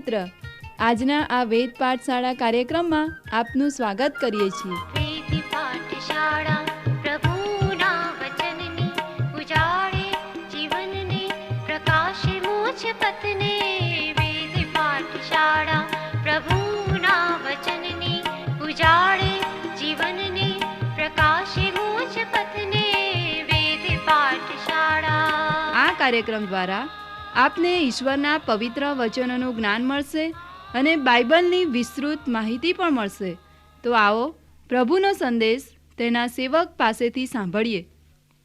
મિત્ર, આજના આ વેદ પાઠશાળા કાર્યક્રમમાં આપનું સ્વાગત કરીએ છીએ. વેદ પાઠશાળા પ્રભુના વચનની ઉજાળે જીવનને પ્રકાશે મોજ પથને. વેદ પાઠશાળા પ્રભુના વચનની ઉજાળે જીવનને પ્રકાશે મોજ પથને. વેદ પાઠશાળા. આ કાર્યક્રમ દ્વારા આપને ઈશ્વરના પવિત્ર વચનોનું જ્ઞાન મળશે અને બાઇબલની વિસ્તૃત માહિતી પણ મળશે. તો આવો પ્રભુનો સંદેશ તેના સેવક પાસેથી સાંભળીએ.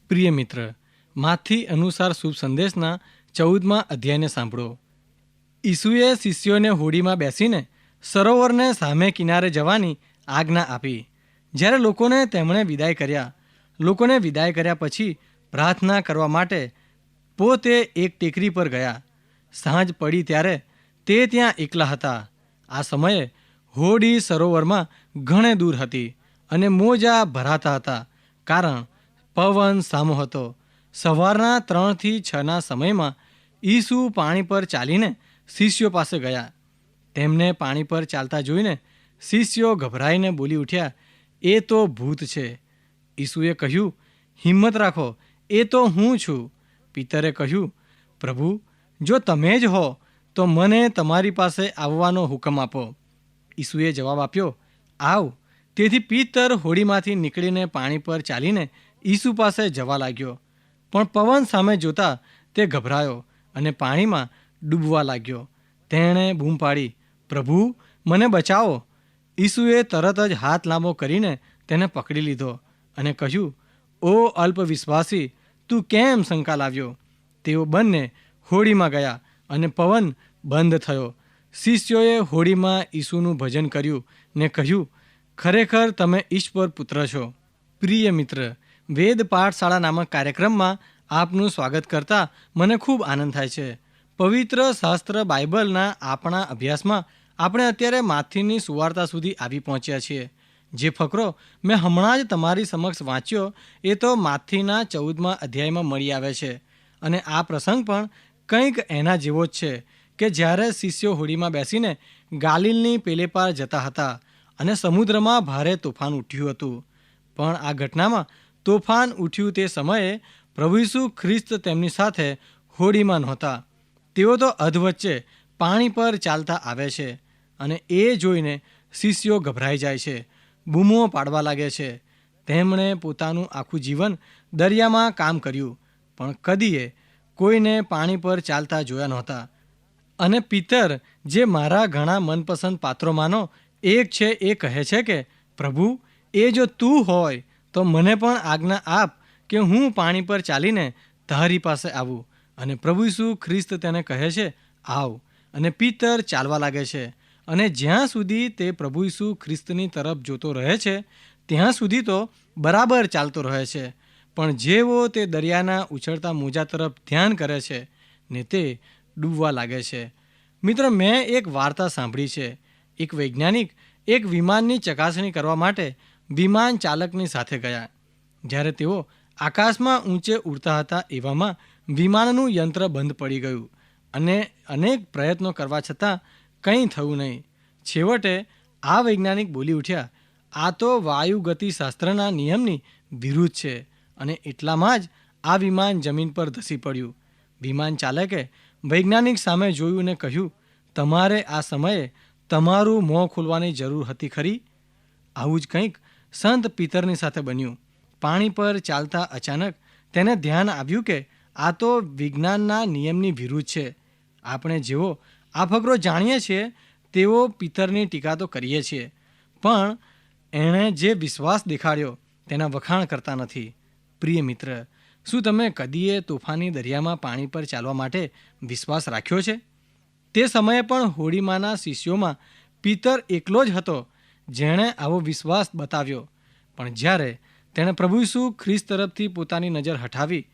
પ્રિય મિત્ર, માથી અનુસાર શુભ સંદેશના 14મા અધ્યાયને સાંભળો. ઈસુએ શિષ્યોને હોડીમાં બેસીને સરોવરને સામે કિનારે જવાની આજ્ઞા આપી. જ્યારે લોકોને વિદાય કર્યા પછી પ્રાર્થના કરવા માટે પોતે એક ટેકરી પર ગયા. સાંજ પડી ત્યારે તે ત્યાં એકલા હતા. આ સમયે હોડી સરોવરમાં ઘણે દૂર હતી અને મોજા ભરાતા હતા, કારણ પવન સામો હતો. સવારના 3 થી 6ના સમયમાં ઈસુ પાણી પર ચાલીને શિષ્યો પાસે ગયા. તેમને પાણી પર ચાલતા જોઈને શિષ્યો ગભરાઈને બોલી ઉઠ્યા, એ તો ભૂત છે. ઈસુએ કહ્યું, હિંમત રાખો, એ તો હું છું. પિતરે કહ્યું, પ્રભુ, જો તમે જ હો તો મને તમારી પાસે આવવાનો હુકમ આપો. ઈસુએ જવાબ આપ્યો, આવ. તેથી પિતર હોડીમાંથી નીકળીને પાણી પર ચાલીને ઈસુ પાસે જવા લાગ્યો. પણ પવન સામે જોતા તે ગભરાયો અને પાણીમાં ડૂબવા લાગ્યો. તેણે બૂમ પાડી, પ્રભુ, મને બચાવો. ઈસુએ તરત જ હાથ લાંબો કરીને તેને પકડી લીધો અને કહ્યું, ઓ અલ્પવિશ્વાસી, તું કેમ શંકા લાવ્યો? તેઓ બંને હોડીમાં ગયા અને પવન બંધ થયો. શિષ્યોએ હોડીમાં ઈસુનું ભજન કર્યું ને કહ્યું, ખરેખર તમે ઈશ્વર પુત્ર છો. પ્રિય મિત્ર, વેદ પાઠશાળા નામક કાર્યક્રમમાં આપનું સ્વાગત કરતા મને ખૂબ આનંદ થાય છે. પવિત્ર શાસ્ત્ર બાઇબલના આપણા અભ્યાસમાં આપણે અત્યારે માથીની સુવાર્તા સુધી આવી પહોંચ્યા છીએ. જે ફકરો મેં હમણાં જ તમારી સમક્ષ વાંચ્યો એ તો માથીના 14મા અધ્યાયમાં મળી આવે છે. અને આ પ્રસંગ પણ કંઈક એના જેવો જ છે કે જ્યારે શિષ્યો હોડીમાં બેસીને ગાલિલની પેલે પાર જતા હતા અને સમુદ્રમાં ભારે તોફાન ઉઠ્યું હતું. પણ આ ઘટનામાં તોફાન ઉઠ્યું તે સમયે પ્રભુ ઈસુ ખ્રિસ્ત તેમની સાથે હોડીમાં નહોતા. તેઓ તો અધવચ્ચે પાણી પર ચાલતા આવે છે અને એ જોઈને શિષ્યો ગભરાઈ જાય છે, બૂમો પાડવા લાગે છે. તેમણે પોતાનું આખું જીવન દરિયામાં કામ કર્યું, પણ કદીએ કોઈને પાણી પર ચાલતા જોયા નહોતા. અને પિતર, જે મારા ઘણા મનપસંદ પાત્રોમાંનો એક છે, એ કહે છે કે પ્રભુ, એ જો તું હોય તો મને પણ આજ્ઞા આપ કે હું પાણી પર ચાલીને તારી પાસે આવું. અને પ્રભુ ઈસુ ખ્રિસ્ત તેને કહે છે, આવ. અને પિતર ચાલવા લાગે છે અને જ્યાં સુધી તે પ્રભુ ઈસુ ખ્રિસ્તની તરફ જોતો રહે છે ત્યાં સુધી તો બરાબર ચાલતો રહે છે. પણ જેવો તે દરિયાના ઉછળતા મોજા તરફ ધ્યાન કરે છે ને તે ડૂબવા લાગે છે. મિત્ર, મેં એક વાર્તા સાંભળી છે. એક વૈજ્ઞાનિક એક વિમાનની ચકાસણી કરવા માટે વિમાન ચાલકની સાથે ગયા. જ્યારે તેઓ આકાશમાં ઊંચે ઉડતા હતા એવામાં વિમાનનું યંત્ર બંધ પડી ગયું અને અનેક પ્રયત્નો કરવા છતાં કંઈ થયું નહીં. છેવટે આ વૈજ્ઞાનિક બોલી ઉઠ્યા, આ તો વાયુગતિશાસ્ત્રના નિયમની વિરુદ્ધ છે. અને એટલામાં જ આ વિમાન જમીન પર ધસી પડ્યું. વિમાન ચાલકે વૈજ્ઞાનિક સામે જોયું ને કહ્યું, તમારે આ સમયે તમારું મોં ખોલવાની જરૂર હતી ખરી? આવું જ કંઈક સંત પિતરની સાથે બન્યું. પાણી પર ચાલતા અચાનક તેને ધ્યાન આવ્યું કે આ તો વિજ્ઞાનના નિયમની વિરુદ્ધ છે. આપણે જેવો આ ફકરો જાણીએ છીએ તેવો પિતરની ટીકા તો કરીએ છીએ, પણ એણે જે વિશ્વાસ દેખાડ્યો તેના વખાણ કરતા નથી. પ્રિય મિત્ર, શું તમે કદીએ તોફાની દરિયામાં પાણી પર ચાલવા માટે વિશ્વાસ રાખ્યો છે? તે સમયે પણ હોડીમાંના શિષ્યોમાં પિતર એકલો જ હતો જેણે આવો વિશ્વાસ બતાવ્યો. પણ જ્યારે તેણે પ્રભુ ઈસુ ખ્રિસ્ત તરફથી પોતાની નજર હટાવી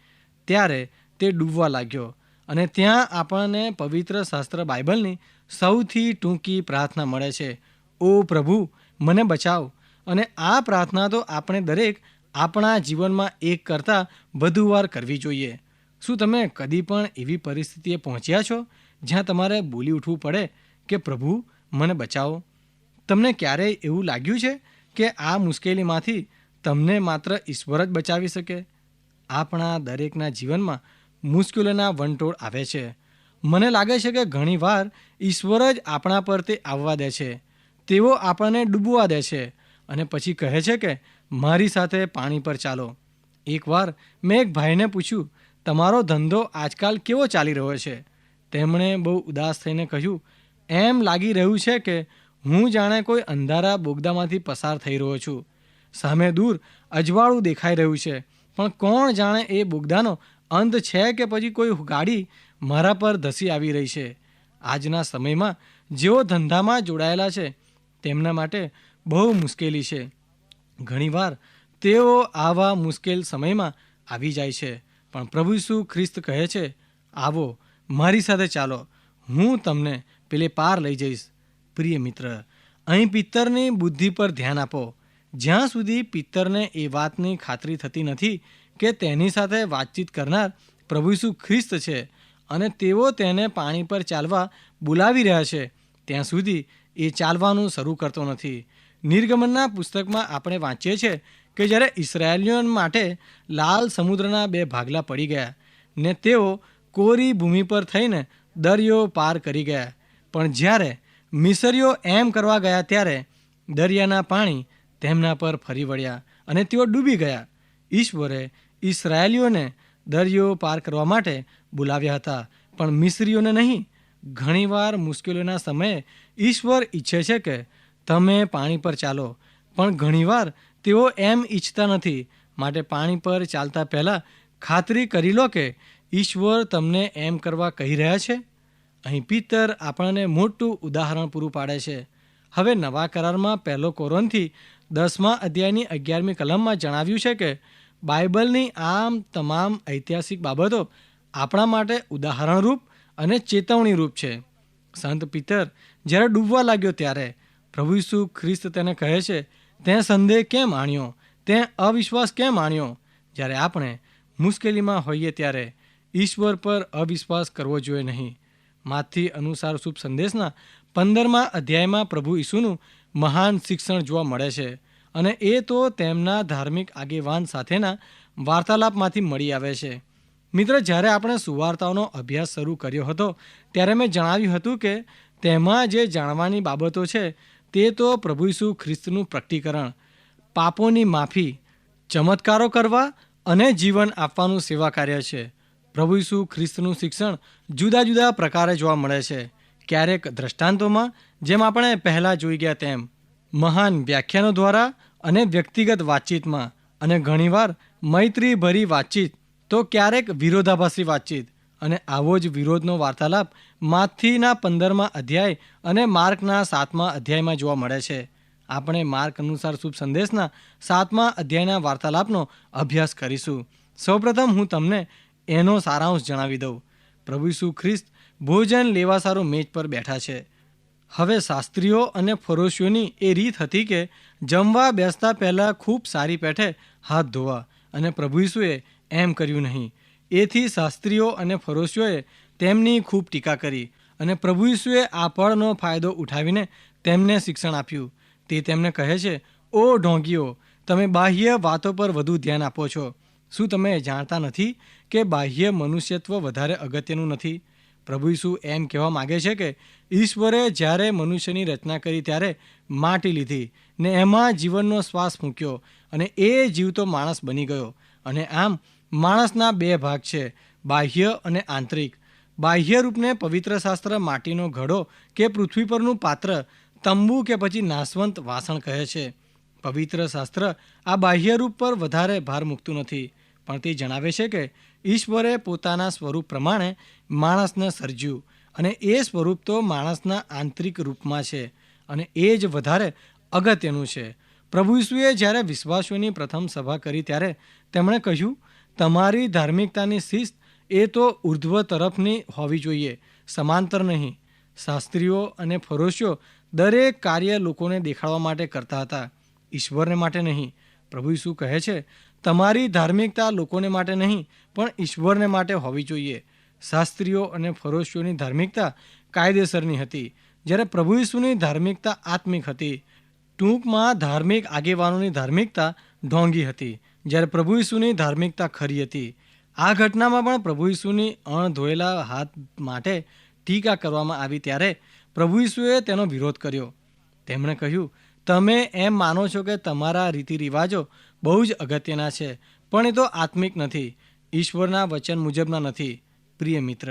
ત્યારે તે ડૂબવા લાગ્યો. અને ત્યાં આપણને પવિત્ર શાસ્ત્ર બાઇબલની સૌથી ટૂંકી પ્રાર્થના મળે છે, ઓ પ્રભુ, મને બચાવ. અને આ પ્રાર્થના તો આપણે દરેક આપણા જીવનમાં એક કરતાં વધુ વાર કરવી જોઈએ. શું તમે કદી પણ એવી પરિસ્થિતિએ પહોંચ્યા છો જ્યાં તમારે બોલી ઉઠવું પડે કે પ્રભુ મને બચાવો? તમને ક્યારેય એવું લાગ્યું છે કે આ મુશ્કેલીમાંથી તમને માત્ર ઈશ્વર જ બચાવી શકે? આપણા દરેકના જીવનમાં મુશ્કેલીઓના વંટોળ આવે છે. મને લાગે છે કે ઘણીવાર ઈશ્વર જ આપણા પર તે આવવા દે છે. તેઓ આપણને ડૂબવા દે છે અને પછી કહે છે કે મારી સાથે પાણી પર ચાલો. એકવાર મેં એક ભાઈને પૂછ્યું, તમારો ધંધો આજકાલ કેવો ચાલી રહ્યો છે? તેમણે બહુ ઉદાસ થઈને કહ્યું, એમ લાગી રહ્યું છે કે હું જાણે કોઈ અંધારા બોગદામાંથી પસાર થઈ રહ્યો છું. સામે દૂર અજવાળું દેખાઈ રહ્યું છે, પણ કોણ જાણે એ બોગદાનો અંત છે કે પછી કોઈ ગાડી મારા પર ધસી આવી રહી છે. આજના સમયમાં જેઓ ધંધામાં જોડાયેલા છે તેમના માટે બહુ મુશ્કેલી છે. ઘણીવાર તેઓ આવા મુશ્કેલ સમયમાં આવી જાય છે, પણ પ્રભુ ઈસુ ખ્રિસ્ત કહે છે, આવો મારી સાથે ચાલો, હું તમને પેલે પાર લઈ જઈશ. પ્રિય મિત્ર, અહીં પિત્તરની બુદ્ધિ પર ધ્યાન આપો. જ્યાં સુધી પિત્તરને એ વાતની ખાતરી થતી નથી કે તેની સાથે વાતચીત કરનાર પ્રભુ ઈસુ ખ્રિસ્ત છે અને તેઓ તેને પાણી પર ચાલવા બોલાવી રહ્યા છે, ત્યાં સુધી એ ચાલવાનું શરૂ કરતો નથી. નિર્ગમનના પુસ્તકમાં આપણે વાંચીએ છીએ કે જ્યારે ઇસરાયેલીઓ માટે લાલ સમુદ્રના 2 ભાગલા પડી ગયા ને તેઓ કોરી ભૂમિ પર થઈને દરિયો પાર કરી ગયા, પણ જ્યારે મિસરીઓ એમ કરવા ગયા ત્યારે દરિયાના પાણી તેમના પર ફરી વળ્યા અને તેઓ ડૂબી ગયા. ઈશ્વરે ઇસરાયેલીઓને દરિયો પાર કરવા માટે બોલાવ્યા હતા, પણ મિસરીઓને નહીં. ઘણીવાર મુશ્કેલીઓના સમયે ઈશ્વર ઈચ્છે છે કે તમે પાણી પર ચાલો, પણ ઘણીવાર તેઓ એમ ઈચ્છતા નથી. માટે પાણી પર ચાલતા પહેલાં ખાતરી કરી લો કે ઈશ્વર તમને એમ કરવા કહી રહ્યા છે. અહીં પિત્તર આપણને મોટું ઉદાહરણ પૂરું પાડે છે. હવે નવા કરારમાં 1 કોરિન્થી 10મા અધ્યાયની 11મી કલમમાં જણાવ્યું છે કે બાઇબલની આમ તમામ ઐતિહાસિક બાબતો આપણા માટે ઉદાહરણરૂપ અને ચેતવણીરૂપ છે. સંત પિત્તર જ્યારે ડૂબવા લાગ્યો ત્યારે પ્રભુ ઈસુ ખ્રિસ્ત તેને કહે છે, તે સંદેહ કેમ આણ્યો? તે અવિશ્વાસ કેમ આણ્યો? જ્યારે આપણે મુશ્કેલીમાં હોઈએ ત્યારે ઈશ્વર પર અવિશ્વાસ કરવો જોઈએ નહીં. માથી અનુસાર શુભ સંદેશના 15મા અધ્યાયમાં પ્રભુ ઈસુનું મહાન શિક્ષણ જોવા મળે છે અને એ તો તેમના ધાર્મિક આગેવાન સાથેના વાર્તાલાપમાંથી મળી આવે છે. મિત્ર, જ્યારે આપણે સુવાર્તાઓનો અભ્યાસ શરૂ કર્યો હતો ત્યારે મેં જણાવ્યું હતું કે તેમાં જે જાણવાની બાબતો છે તે તો પ્રભુ ઈસુ ખ્રિસ્તનું પ્રગટીકરણ, પાપોની માફી, ચમત્કારો કરવા અને જીવન આપવાનું સેવા કાર્ય છે. પ્રભુ ઈસુ ખ્રિસ્તનું શિક્ષણ જુદા જુદા પ્રકારે જોવા મળે છે. ક્યારેક દ્રષ્ટાંતોમાં, જેમ આપણે પહેલાં જોઈ ગયા તેમ, મહાન વ્યાખ્યાનો દ્વારા અને વ્યક્તિગત વાતચીતમાં, અને ઘણીવાર મૈત્રીભરી વાતચીત, તો ક્યારેક વિરોધાભાસી વાતચીત. અને આવો જ વિરોધનો વાર્તાલાપ માથીના 15મા અધ્યાય અને માર્કના 7મા અધ્યાયમાં જોવા મળે છે. આપણે માર્ક અનુસાર શુભ સંદેશના 7મા અધ્યાયના વાર્તાલાપનો અભ્યાસ કરીશું. સૌપ્રથમ હું તમને એનો સારાંશ જણાવી દઉં. પ્રભુ ઈસુ ખ્રિસ્ત ભોજન લેવા સારું મેજ પર બેઠા છે. હવે શાસ્ત્રીઓ અને ફરોશીઓની એ રીત હતી કે જમવા બેસતા પહેલાં ખૂબ સારી પેઠે હાથ ધોવા, અને પ્રભુ ઈસુએ એમ કર્યું નહીં. એથી શાસ્ત્રીઓ અને ફરોશીઓએ તેમની ખૂબ ટીકા કરી અને પ્રભુ ઈસુએ આ પળનો ફાયદો ઉઠાવીને તેમને શિક્ષણ આપ્યું. તે તેમને કહે છે, ઓ ઢોંગીઓ, તમે બાહ્ય વાતો પર વધુ ધ્યાન આપો છો. શું તમે જાણતા નથી કે બાહ્ય મનુષ્યત્વ વધારે અગત્યનું નથી? પ્રભુ ઈસુ એમ કહેવા માગે છે કે ઈશ્વરે જ્યારે મનુષ્યની રચના કરી ત્યારે માટી લીધી ને એમાં જીવનનો શ્વાસ મૂક્યો અને એ જીવતો માણસ બની ગયો. અને આમ માણસના 2 ભાગ છે, બાહ્ય અને આંતરિક. બાહ્ય રૂપને પવિત્ર શાસ્ત્ર માટીનો ઘડો કે પૃથ્વી પરનું પાત્ર, તંબુ કે પછી નાશવંત વાસણ કહે છે. પવિત્ર શાસ્ત્ર આ બાહ્ય રૂપ પર વધારે ભાર મૂકતું નથી, પણ તે જણાવે છે કે ઈશ્વરે પોતાના સ્વરૂપ પ્રમાણે માણસને સર્જ્યું અને એ સ્વરૂપ તો માણસના આંતરિક રૂપમાં છે અને એ જ વધારે અગત્યનું છે. પ્રભુ ઈસુએ જ્યારે વિશ્વાસીઓની પ્રથમ સભા કરી ત્યારે તેમણે કહ્યું, તમારી ધાર્મિકતાની શિસ્ત એ તો ઉર્ધ્વ તરફની હોવી જોઈએ, સમાંતર નહીં. શાસ્ત્રીઓ અને ફરોશીઓ દરેક કાર્ય લોકોને દેખાડવા માટે કરતા હતા, ઈશ્વરને માટે નહીં. પ્રભુ ઈસુ કહે છે, તમારી ધાર્મિકતા લોકોને માટે નહીં પણ ઈશ્વરને માટે હોવી જોઈએ. શાસ્ત્રીઓ અને ફરોશીઓની ધાર્મિકતા કાયદેસરની હતી. જ્યારે પ્રભુ ઈસુની ધાર્મિકતા આત્મિક હતી. ટૂંકમાં ધાર્મિક આગેવાનોની ધાર્મિકતા ઢોંગી હતી, જ્યારે પ્રભુ ઈસુની ધાર્મિકતા ખરી હતી. આ ઘટનામાં પણ પ્રભુ ઈસુની અણધોયેલા હાથ માટે ટીકા કરવામાં આવી ત્યારે પ્રભુ ઈસુએ તેનો વિરોધ કર્યો. તેમણે કહ્યું, તમે એમ માનો છો કે તમારા રીતિ રિવાજો બહુ જ અગત્યના છે, પણ એ તો આત્મિક નથી, ઈશ્વરના વચન મુજબના નથી. પ્રિય મિત્ર,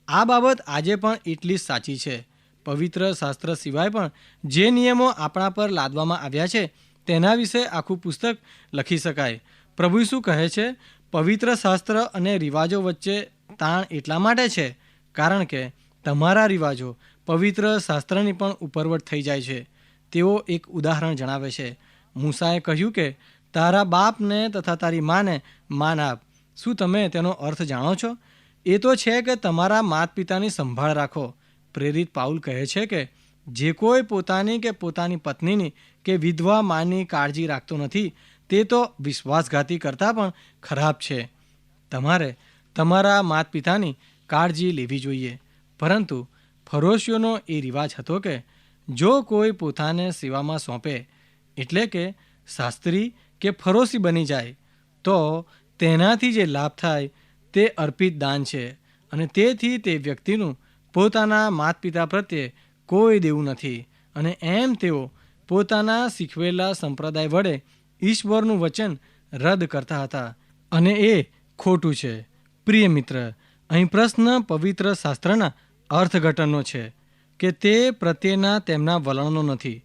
આ બાબત આજે પણ એટલી જ સાચી છે. પવિત્ર શાસ્ત્ર સિવાય પણ જે નિયમો આપણા પર લાદવામાં આવ્યા છે તેના વિશે આખું પુસ્તક લખી શકાય. પ્રભુ ઈસુ કહે છે, પવિત્ર શાસ્ત્ર અને રિવાજો વચ્ચે તાણ એટલા માટે છે કારણ કે તમારા રિવાજો પવિત્ર શાસ્ત્રની પણ ઉપરવટ થઈ જાય છે. તેઓ એક ઉદાહરણ જણાવે છે. મૂસાએ કહ્યું કે તારા બાપને તથા તારી માને માન આપ. શું તમે તેનો અર્થ જાણો છો? એ તો છે કે તમારા માતા પિતાની સંભાળ રાખો. પ્રેરિત પાઉલ કહે છે કે જે કોઈ પોતાની કે પોતાની પત્નીની કે વિધવા માની કાળજી રાખતો નથી તે તો વિશ્વાસઘાતી કરતાં પણ ખરાબ છે. તમારે તમારા માતા પિતાની કાળજી લેવી જોઈએ. પરંતુ ફરોશીઓનો એ રિવાજ હતો કે જો કોઈ પોતાને સેવામાં સોંપે, એટલે કે શાસ્ત્રી કે ફરોશી બની જાય, તો તેનાથી જે લાભ થાય તે અર્પિત દાન છે અને તેથી તે વ્યક્તિનું પોતાના માતા પિતા પ્રત્યે કોઈ દેવું નથી અને એમ તેઓ પોતાના શીખવેલા સંપ્રદાય વડે ઈશ્વરનું વચન રદ કરતા હતા અને એ ખોટું છે. પ્રિય મિત્ર, અહીં પ્રશ્ન પવિત્ર શાસ્ત્રના અર્થઘટનનો છે કે તે પ્રત્યેના તેમના વલણનો નથી.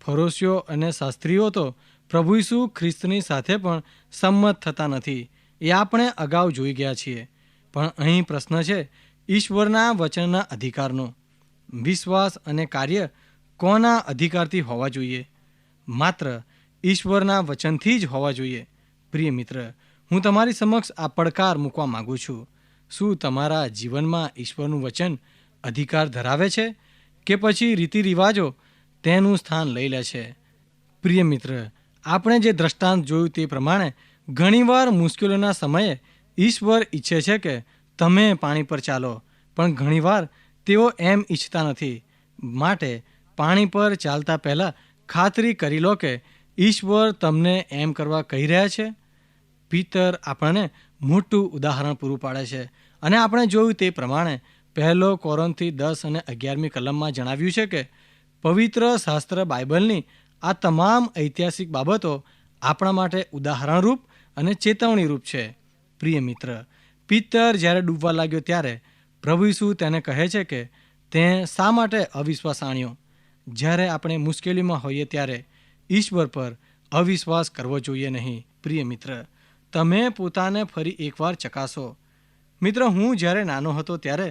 ફરોશીઓ અને શાસ્ત્રીઓ તો પ્રભુ ઈસુ ખ્રિસ્તની સાથે પણ સંમત થતા નથી, એ આપણે અગાઉ જોઈ ગયા છીએ. પણ અહીં પ્રશ્ન છે ઈશ્વરના વચનના અધિકારનો. વિશ્વાસ અને કાર્ય કોના અધિકારથી હોવા જોઈએ? માત્ર ઈશ્વરના વચનથી જ હોવા જોઈએ. પ્રિય મિત્ર, હું તમારી સમક્ષ આ પડકાર મૂકવા માગું છું. શું તમારા જીવનમાં ઈશ્વરનું વચન અધિકાર ધરાવે છે કે પછી રીતિ રિવાજો તેનું સ્થાન લઈ લે છે? પ્રિય મિત્ર, આપણે જે દ્રષ્ટાંત જોયું તે પ્રમાણે ઘણીવાર મુશ્કેલીઓના સમયે ઈશ્વર ઈચ્છે છે કે તમે પાણી પર ચાલો, પણ ઘણીવાર તેઓ એમ ઈચ્છતા નથી. માટે પાણી પર ચાલતા પહેલાં ખાતરી કરી લો કે ઈશ્વર તમને એમ કરવા કહી રહ્યા છે. પિતર આપણને મોટું ઉદાહરણ પૂરું પાડે છે અને આપણે જોયું તે પ્રમાણે 1 કોરિન્થી 10 અને 11મી કલમમાં જણાવ્યું છે કે પવિત્ર શાસ્ત્ર બાઇબલની આ તમામ ઐતિહાસિક બાબતો આપણા માટે ઉદાહરણરૂપ અને ચેતવણીરૂપ છે. પ્રિય મિત્ર, પિતર જ્યારે ડૂબવા લાગ્યો ત્યારે પ્રભુ ઈસુ તેને કહે છે કે તે શા માટે અવિશ્વાસ આણ્યો? જ્યારે આપણે મુશ્કેલીમાં હોઈએ ત્યારે ઈશ્વર પર અવિશ્વાસ કરવો જોઈએ નહીં. પ્રિય મિત્ર, તમે પોતાને ફરી એકવાર ચકાસો. મિત્ર, હું જ્યારે નાનો હતો ત્યારે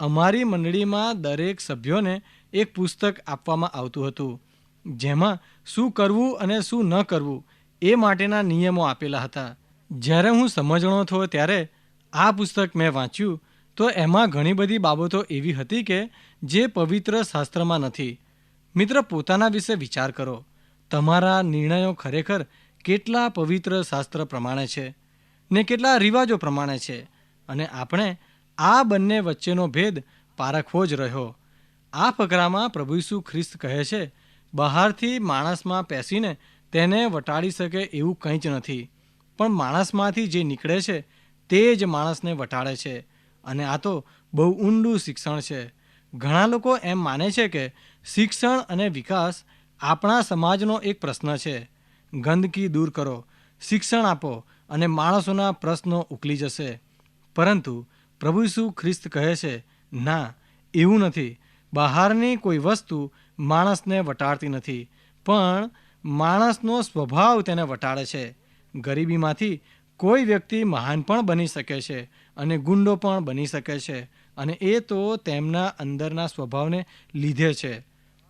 અમારી મંડળીમાં દરેક સભ્યોને એક પુસ્તક આપવામાં આવતું હતું જેમાં શું કરવું અને શું ન કરવું એ માટેના નિયમો આપેલા હતા. જ્યારે હું સમજણો થયો ત્યારે આ પુસ્તક મેં વાંચ્યું તો એમાં ઘણી બધી બાબતો એવી હતી કે જે પવિત્ર શાસ્ત્રમાં નથી. મિત્ર, પોતાના વિશે વિચાર કરો. તમારા નિર્ણયો ખરેખર કેટલા પવિત્ર શાસ્ત્ર પ્રમાણે છે ને કેટલા રિવાજો પ્રમાણે છે, અને આપણે આ બંને વચ્ચેનો ભેદ પારખવો જ રહ્યો. આ ફકરામાં પ્રભુ ઈસુ ખ્રિસ્ત કહે છે, બહારથી માણસમાં પેસીને તેને વટાડી શકે એવું કંઈ જ નથી, પણ માણસમાંથી જે નીકળે છે તે જ માણસને વટાડે છે. અને આ તો બહુ ઊંડું શિક્ષણ છે. ઘણા લોકો એમ માને છે કે શિક્ષણ અને વિકાસ આપણા સમાજનો એક પ્રશ્ન છે. ગંદકી દૂર કરો, શિક્ષણ આપો અને માણસોના પ્રશ્નો ઉકલી જશે. પરંતુ પ્રભુ ઈસુ ખ્રિસ્ત કહે છે, ના, એવું નથી. બહારની કોઈ વસ્તુ માણસને વટાડતી નથી, પણ માણસનો સ્વભાવ તેને વટાડે છે. ગરીબીમાંથી કોઈ વ્યક્તિ મહાન પણ બની શકે છે અને ગુંડો પણ બની શકે છે, અને એ તો તેમના અંદરના સ્વભાવને લીધે છે.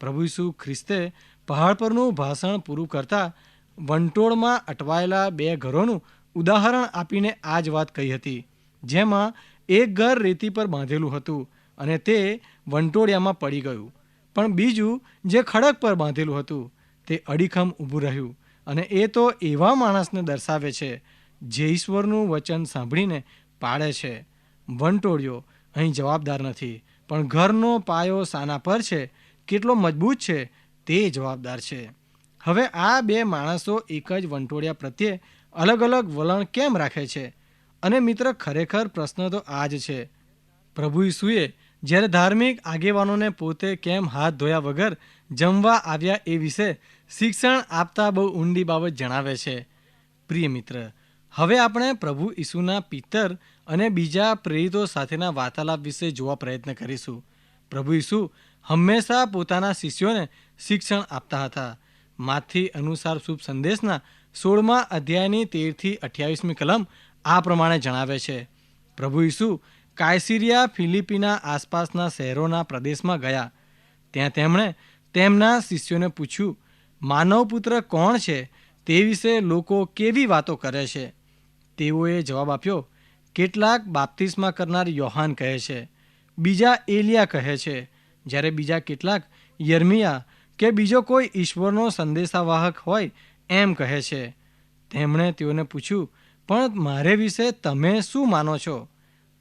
પ્રભુ ઈસુ ખ્રિસ્તે પહાડ પરનું ભાષણ પૂરું કરતાં વંટોળમાં અટવાયેલા 2 ઘરોનું ઉદાહરણ આપીને આ જ વાત કહી હતી, જેમાં એક ઘર રેતી પર બાંધેલું હતું અને તે વંટોળિયામાં પડી ગયું, પણ બીજું જે ખડક પર બાંધેલું હતું તે અડીખમ ઊભું રહ્યું. અને એ તો એવા માણસને દર્શાવે છે જે ઈશ્વરનું વચન સાંભળીને પાળે છે. વંટોળિયો અહીં જવાબદાર નથી, પણ ઘરનો પાયો શાના પર છે કેટલો મજબૂત છે તે જવાબદાર છે. હવે આ બે માણસો એક જ વંટોળિયા પ્રત્યે અલગ અલગ વલણ કેમ રાખે છે? અને મિત્ર, ખરેખર પ્રશ્ન તો આ જ છે. પ્રભુ ઈસુએ જ્યારે ધાર્મિક આગેવાનોને પોતે કેમ હાથ ધોયા વગર જમવા આવ્યા એ વિશે શિક્ષણ આપતા બહુ ઊંડી બાબત જણાવે છે. પ્રિય મિત્ર, હવે આપણે પ્રભુ ઈસુના પિતર અને બીજા પ્રેરિતો સાથેના વાર્તાલાપ વિશે જોવા પ્રયત્ન કરીશું. પ્રભુ ઈસુ હંમેશા પોતાના શિષ્યોને શિક્ષણ આપતા હતા. માથી અનુસાર શુભ સંદેશના 16મા અધ્યાયની 13થી 28મી કલમ આ પ્રમાણે જણાવે છે. પ્રભુ ઈસુ કાયસરિયા ફિલિપીના આસપાસના શહેરોના પ્રદેશમાં ગયા. ત્યાં તેમણે તેમના શિષ્યોને પૂછ્યું, માનવપુત્ર કોણ છે? તે વિશે લોકો કેવી વાતો કરે છે? તેઓએ જવાબ આપ્યો, કેટલાક બાપ્તિસ્મા કરનાર યોહાન કહે છે, બીજા એલિયા કહે છે, જ્યારે બીજા કેટલાક યર્મિયા કે બીજો કોઈ ઈશ્વરનો સંદેશાવાહક હોય એમ કહે છે. તેમણે તેઓને પૂછ્યું, પણ મારે વિશે તમે શું માનો છો?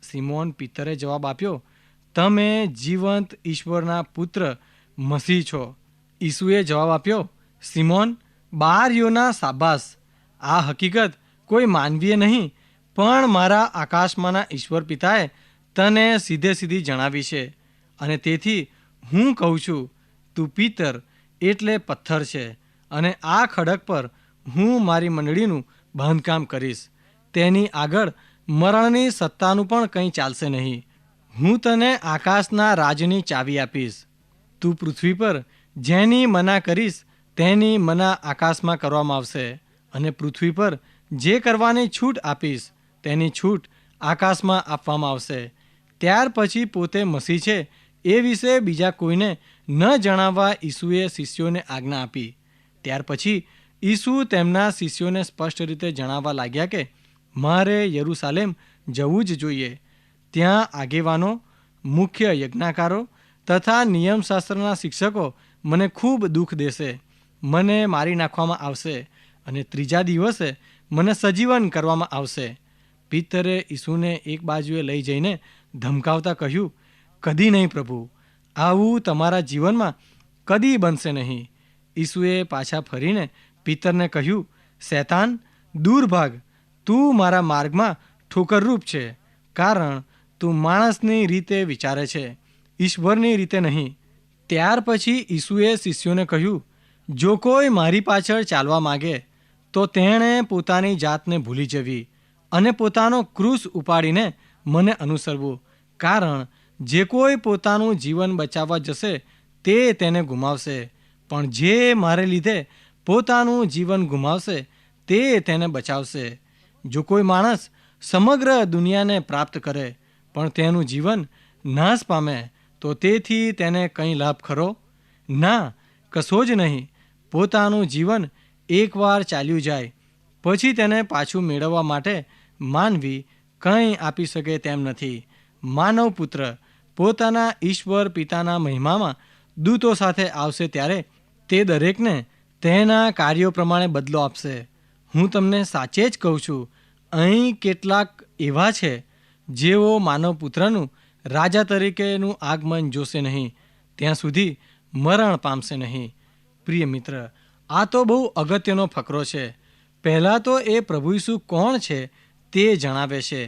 સિમોન પિતરે જવાબ આપ્યો, તમે જીવંત ઈશ્વરના પુત્ર મસીહ છો. ઈસુએ જવાબ આપ્યો, સિમોન બારયોના સાબાસ, આ હકીકત કોઈ માનવીએ નહીં, પણ મારા આકાશમાંના ઈશ્વર પિતાએ તને સીધે સીધી જણાવી છે. અને તેથી હું કહું છું, તું પિતર એટલે પથ્થર છે, અને આ ખડક પર હું મારી મંડળીનું બાંધકામ કરીશ. તેની આગળ મરણની સત્તાનું પણ કંઈ ચાલશે નહીં. હું તને આકાશના રાજની ચાવી આપીશ. તું પૃથ્વી પર જેની મના કરીશ તેની મના આકાશમાં કરવામાં આવશે, અને પૃથ્વી પર જે કરવાની છૂટ આપીશ તેની છૂટ આકાશમાં આપવામાં આવશે. ત્યાર પછી પોતે મસીહ છે એ વિશે બીજા કોઈને ન જણાવવા ઈસુએ શિષ્યોને આજ્ઞા આપી. ત્યાર પછી ઈસુ તેમના શિષ્યોને સ્પષ્ટ રીતે જણાવવા લાગ્યા કે મારે યરૂશાલેમ જવું જ જોઈએ. ત્યાં આગેવાનો, મુખ્ય યજ્ઞાકારો તથા નિયમશાસ્ત્રના શિક્ષકો મને ખૂબ દુઃખ દેશે. મને મારી નાખવામાં આવશે અને ત્રીજા દિવસે મને સજીવન કરવામાં આવશે. પિતરે ઈસુને એક બાજુએ લઈ જઈને ધમકાવતા કહ્યું, કદી નહીં પ્રભુ, આવું તમારા જીવનમાં કદી બનશે નહીં. ઈસુએ પાછા ફરીને પિતરને કહ્યું, શૈતાન, દૂર ભાગ, તું મારા માર્ગમાં ઠોકરરૂપ છે, કારણ તું માણસની રીતે વિચારે છે, ઈશ્વરની રીતે નહીં. ત્યાર પછી ઈસુએ શિષ્યોને કહ્યું, જો કોઈ મારી પાછળ ચાલવા માગે તો તેણે પોતાની જાતને ભૂલી જવી અને પોતાનો ક્રૂસ ઉપાડીને મને અનુસરવું. કારણ જે કોઈ પોતાનું જીવન બચાવવા જશે તે તેને ગુમાવશે, પણ જે મારે લીધે પોતાનું જીવન ગુમાવશે તે તેને બચાવશે. જો કોઈ માણસ સમગ્ર દુનિયાને પ્રાપ્ત કરે પણ તેનું જીવન નાશ પામે તો તેથી તેને કંઈ લાભ ખરો? ના, કશો જ નહીં. પોતાનું જીવન એકવાર ચાલ્યું જાય પછી તેને પાછું મેળવવા માટે માનવી કંઈ આપી શકે તેમ નથી. માનવ પુત્ર પોતાના ઈશ્વર પિતાના મહિમામાં દૂતો સાથે આવશે ત્યારે તે દરેકને તેના કાર્યો પ્રમાણે બદલો આપશે. હું તમને સાચે જ કહું છું, અહીં કેટલાક એવા છે જેઓ માનવ પુત્રનું રાજા તરીકેનું આગમન જોશે નહીં, ત્યાં સુધી મરણ પામશે નહીં. પ્રિય મિત્ર, આ તો બહુ અગત્યનો ફકરો છે. પહેલાં તો એ પ્રભુ ઈસુ કોણ છે તે જણાવે છે.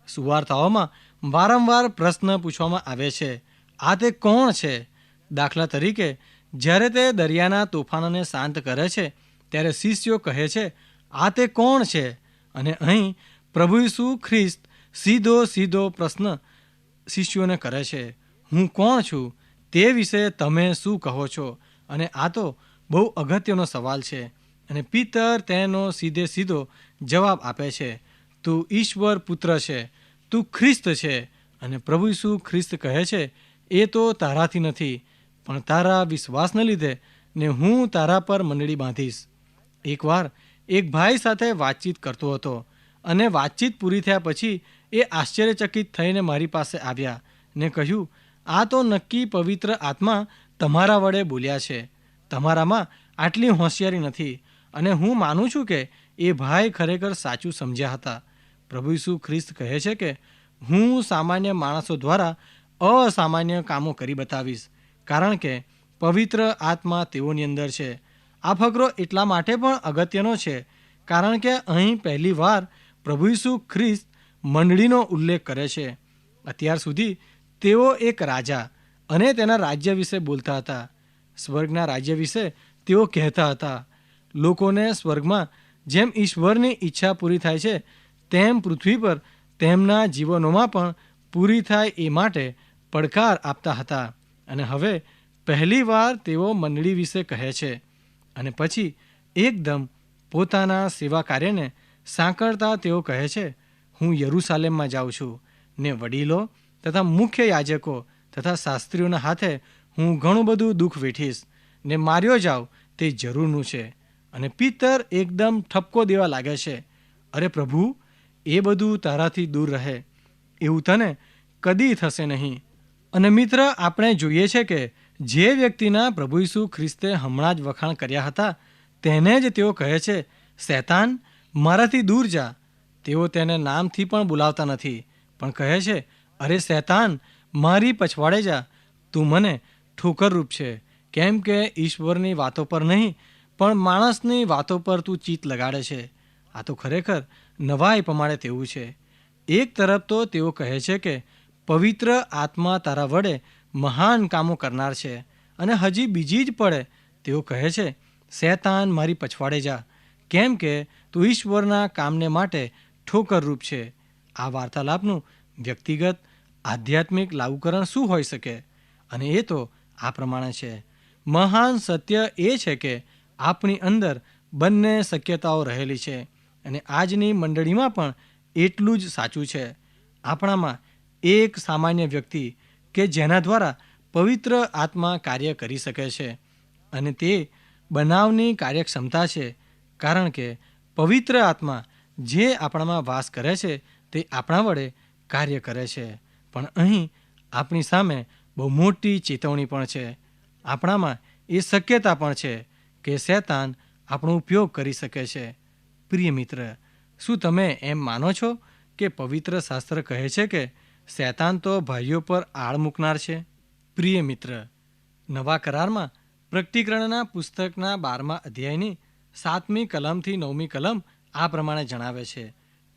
સુવાર્તાઓમાં વારંવાર પ્રશ્ન પૂછવામાં આવે છે, આ તે કોણ છે? દાખલા તરીકે જ્યારે તે દરિયાના તોફાનોને શાંત કરે છે ત્યારે શિષ્યો કહે છે, આ તે કોણ છે? અને અહીં પ્રભુ ઈસુ ખ્રિસ્ત સીધો પ્રશ્ન શિષ્યોને કરે છે, હું કોણ છું? તે વિશે તમે શું કહો છો? અને આ તો બહુ અગત્યનો સવાલ છે. અને પિતર તેનો સીધો જવાબ આપે છે, તું ઈશ્વર પુત્ર છે, તું ખ્રિસ્ત છે. અને પ્રભુ ઈસુ ખ્રિસ્ત કહે છે, એ તો તારાથી નથી, પણ તારા વિશ્વાસને લીધે ને હું તારા પર મંડળી બાંધીશ. એકવાર એક ભાઈ સાથે વાતચીત કરતો હતો અને વાતચીત પૂરી થયા પછી એ આશ્ચર્યચકિત થઈને મારી પાસે આવ્યા ને કહ્યું, આ તો નક્કી પવિત્ર આત્મા તમારા વડે બોલ્યા છે. તમારામાં આટલી હોશિયારી નથી. અને હું માનું છું કે એ ભાઈ ખરેખર સાચું સમજ્યા હતા. પ્રભુ ઈસુ ખ્રિસ્ત કહે છે કે હું સામાન્ય માણસો દ્વારા અસામાન્ય કામો કરી બતાવીશ, કારણ કે પવિત્ર આત્મા તેઓની અંદર છે. આ ફકરો એટલા માટે પણ અગત્યનો છે કારણ કે અહીં પહેલી વાર પ્રભુ ઈસુ ખ્રિસ્ત મંડળીનો ઉલ્લેખ કરે છે. અત્યાર સુધી તેઓ એક રાજા અને તેના રાજ્ય વિશે બોલતા હતા. સ્વર્ગના રાજ્ય વિશે તેઓ કહેતા હતા. લોકોને સ્વર્ગમાં જેમ ઈશ્વરની ઈચ્છા પૂરી થાય છે તેમ પૃથ્વી પર તેમના જીવનોમાં પણ પૂરી થાય એ માટે પડકાર આપતા હતા. અને હવે પહેલીવાર તેઓ મંડળી વિશે કહે છે અને પછી એકદમ પોતાના સેવા કાર્યને સાંકળતા તેઓ કહે છે, હું યરૂશાલેમમાં જાઉં છું ને વડીલો તથા મુખ્ય યાજકો તથા શાસ્ત્રીઓના હાથે હું ઘણું બધું દુઃખ વેઠીશ ને માર્યો જાઉં તે જરૂરનું છે. અને પિત્તર એકદમ ઠપકો દેવા લાગે છે, અરે પ્રભુ, એ બધું તારાથી દૂર રહે, એવું તને કદી થશે નહીં. અને મિત્ર, આપણે જોઈએ છે કે જે વ્યક્તિના પ્રભુ ઈસુ ખ્રિસ્તે હમણાં જ વખાણ કર્યા હતા તેને જ તેઓ કહે છે, શૈતાન મારાથી દૂર જા. તેઓ તેને નામથી પણ બોલાવતા નથી, પણ કહે છે, અરે શૈતાન મારી પછવાડે જા, તું મને ઠોકરરૂપ છે, કેમ કે ઈશ્વરની વાતો પર નહીં પણ માણસની વાતો પર તું ચિત્ત લગાડે છે. આ તો ખરેખર નવાઈ પમાડે તેવું છે. એક તરફ તો તેઓ કહે છે કે પવિત્ર આત્મા તારા વડે મહાન કામો કરનાર છે, અને હજી બીજી જ પડે તેઓ કહે છે, શૈતાન મારી પછવાડે જા, કેમ કે તું ઈશ્વરના કામને માટે ઠોકરરૂપ છે. આ વાર્તાલાપનું વ્યક્તિગત આધ્યાત્મિક લાગુકરણ શું હોઈ શકે? અને એ તો આ પ્રમાણે છે. મહાન સત્ય એ છે કે આપણી અંદર બંને શક્યતાઓ રહેલી છે, અને આજની મંડળીમાં પણ એટલું જ સાચું છે. આપણામાં એક સામાન્ય વ્યક્તિ કે જેના દ્વારા પવિત્ર આત્મા કાર્ય કરી શકે છે, અને તે બનાવની કાર્યક્ષમતા છે, કારણ કે પવિત્ર આત્મા જે આપણામાં વાસ કરે છે તે આપણા વડે કાર્ય કરે છે. પણ અહીં આપણી સામે બહુ મોટી ચેતવણી પણ છે. આપણામાં એ શક્યતા પણ છે કે શૈતાન આપણો ઉપયોગ કરી શકે છે. પ્રિય મિત્ર, શું તમે એમ માનો છો કે પવિત્ર શાસ્ત્ર કહે છે કે શૈતાન તો ભાઈઓ પર આળ મૂકનાર છે? પ્રિય મિત્ર, નવા કરારમાં પ્રકટીકરણના પુસ્તકના 12મા અધ્યાયની 7મી કલમથી 9મી કલમ આ પ્રમાણે જણાવે છે,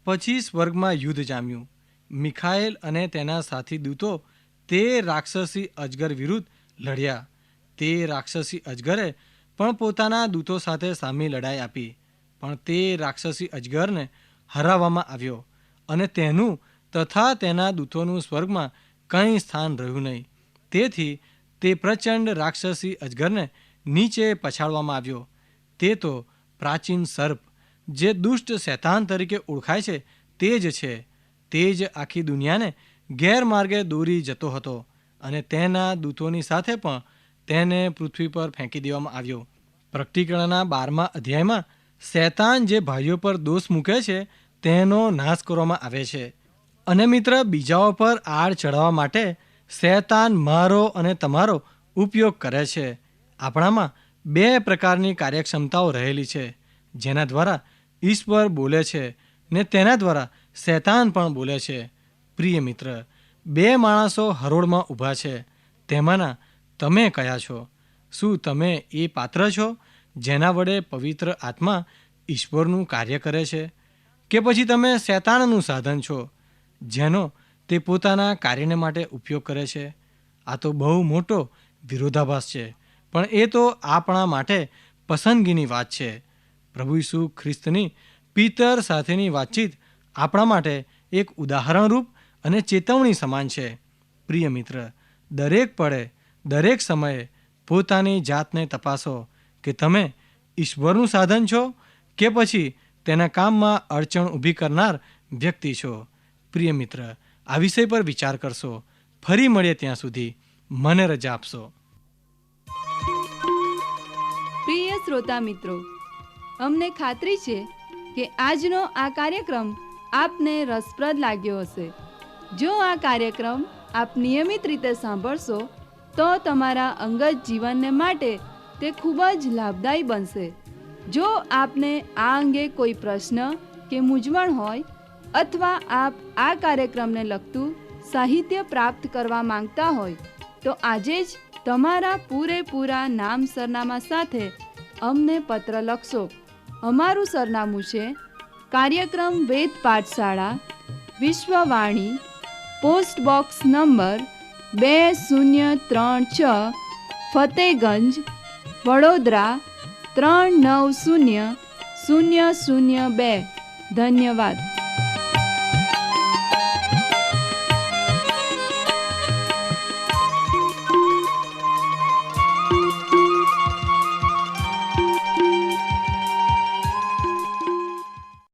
પછી સ્વર્ગમાં યુદ્ધ જામ્યું. મિખાએલ અને તેના સાથી દૂતો તે રાક્ષસી અજગર વિરુદ્ધ લડ્યા. તે રાક્ષસી અજગરે પણ પોતાના દૂતો સાથે સામી લડાઈ આપી, પણ તે રાક્ષસી અજગરને હરાવવામાં આવ્યો, અને તેનું તથા તેના દૂતોનું સ્વર્ગમાં કંઈ સ્થાન રહ્યું નહીં. તેથી તે પ્રચંડ રાક્ષસી અજગરને નીચે પછાડવામાં આવ્યો. તે તો પ્રાચીન સર્પ, જે દુષ્ટ શૈતાન તરીકે ઓળખાય છે, તે જ છે. તે જ આખી દુનિયાને ગેરમાર્ગે દોરી જતો હતો, અને તેના દૂતોની સાથે પણ તેને પૃથ્વી પર ફેંકી દેવામાં આવ્યો. પ્રકટીકરણના 12મા અધ્યાયમાં શૈતાન જે ભાઈઓ પર દોષ મૂકે છે તેનો નાશ કરવામાં આવે છે. અને મિત્ર, બીજાઓ પર આડ ચડાવવા માટે શૈતાન મારો અને તમારો ઉપયોગ કરે છે. આપણામાં 2 પ્રકારની કાર્યક્ષમતાઓ રહેલી છે, જેના દ્વારા ઈશ્વર બોલે છે ને તેના દ્વારા શૈતાન પણ બોલે છે. પ્રિય મિત્ર, 2 માણસો હરોળમાં ઊભા છે, તેમાંના તમે કયા છો? શું તમે એ પાત્ર છો જેના વડે પવિત્ર આત્મા ઈશ્વરનું કાર્ય કરે છે, કે પછી તમે શૈતાનનું સાધન છો જેનો તે પોતાના કાર્યને માટે ઉપયોગ કરે છે? આ તો બહુ મોટો વિરોધાભાસ છે, પણ એ તો આપણા માટે પસંદગીની વાત છે. પ્રભુ ઈસુ ખ્રિસ્તની પિત્તર સાથેની વાતચીત આપણા માટે એક ઉદાહરણરૂપ અને ચેતવણી સમાન છે. પ્રિય મિત્ર, દરેક પળે દરેક સમયે પોતાની જાતને તપાસો કે તમે ઈશ્વરનું સાધન છો કે પછી તેના કામમાં અડચણ ઊભી કરનાર વ્યક્તિ છો. પ્રિય મિત્ર, આ વિષય પર વિચાર કરશો. ફરી મળીએ ત્યાં સુધી મને રજા આપશો. પ્રિય શ્રોતા મિત્રો, અમને ખાતરી છે કે આજનો આ કાર્યક્રમ આપને રસપ્રદ લાગ્યો હશે. જો આ કાર્યક્રમ આપ નિયમિત રીતે સાંભળશો તો તમારા અંગત જીવનને માટે તે ખૂબ જ લાભદાયી બનશે. જો આપને આ અંગે કોઈ પ્રશ્ન કે મૂંઝવણ હોય, અથવા આપ આ કાર્યક્રમને લગતું સાહિત્ય પ્રાપ્ત કરવા માંગતા હોય તો આજે જ તમારા પૂરેપૂરા નામ સરનામા સાથે અમને પત્ર લખશો. અમારું સરનામું છે કાર્યક્રમ Ved Pathshala, Vishwavani, post box number 2036, Fatehgunj, Vadodara 3900002. ધન્યવાદ.